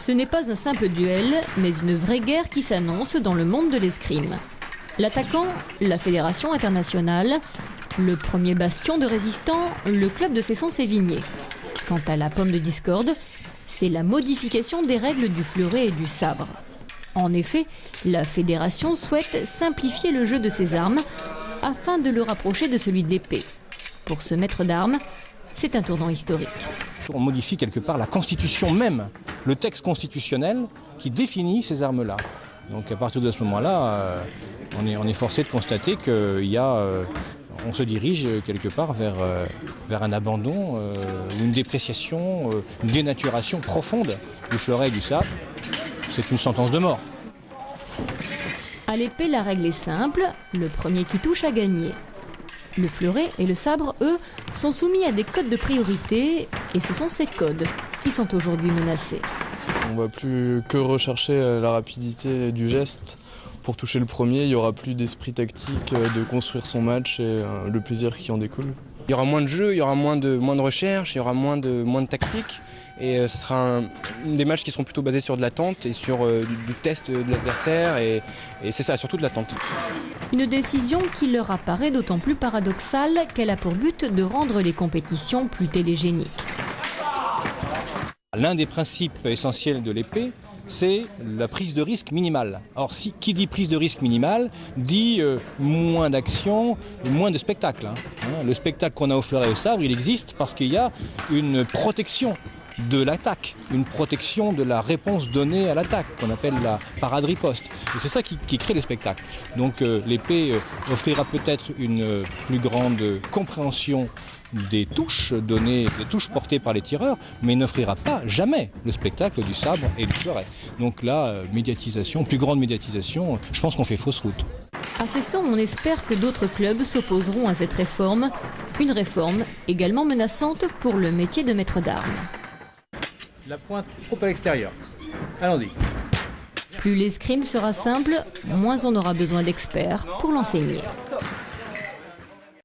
Ce n'est pas un simple duel, mais une vraie guerre qui s'annonce dans le monde de l'escrime. L'attaquant, la Fédération internationale. Le premier bastion de résistants, le club de Cesson-Sévigné. Quant à la pomme de discorde, c'est la modification des règles du fleuret et du sabre. En effet, la Fédération souhaite simplifier le jeu de ses armes afin de le rapprocher de celui de l'épée. Pour ce maître d'armes, c'est un tournant historique. On modifie quelque part la constitution même, le texte constitutionnel qui définit ces armes-là. Donc à partir de ce moment-là, on est forcé de constater qu'il y a... on se dirige quelque part vers un abandon, une dépréciation, une dénaturation profonde du fleuret et du sabre. C'est une sentence de mort. À l'épée, la règle est simple, le premier qui touche a gagné. Le fleuret et le sabre, eux, sont soumis à des codes de priorité, et ce sont ces codes qui sont aujourd'hui menacés. On ne va plus que rechercher la rapidité du geste. Pour toucher le premier, il n'y aura plus d'esprit tactique, de construire son match et le plaisir qui en découle. Il y aura moins de jeu, il y aura moins de recherche, il y aura moins de tactique. Et ce sera des matchs qui seront plutôt basés sur de l'attente et sur du test de l'adversaire. Et c'est ça, surtout de l'attente. Une décision qui leur apparaît d'autant plus paradoxale qu'elle a pour but de rendre les compétitions plus télégéniques. L'un des principes essentiels de l'épée, c'est la prise de risque minimale. Or, qui dit prise de risque minimale, dit moins d'action, moins de spectacle. Le spectacle qu'on a au fleuret et au sabre, il existe parce qu'il y a une protection de l'attaque, une protection de la réponse donnée à l'attaque, qu'on appelle la parade riposte. Et c'est ça qui crée les spectacles. Donc l'épée offrira peut-être une plus grande compréhension des touches données, des touches portées par les tireurs, mais n'offrira pas jamais le spectacle du sabre et du fleuret. Donc là, médiatisation, plus grande médiatisation, je pense qu'on fait fausse route. À Cesson, on espère que d'autres clubs s'opposeront à cette réforme, une réforme également menaçante pour le métier de maître d'armes. La pointe trop à l'extérieur. Allons-y. Plus l'escrime sera simple, moins on aura besoin d'experts pour l'enseigner.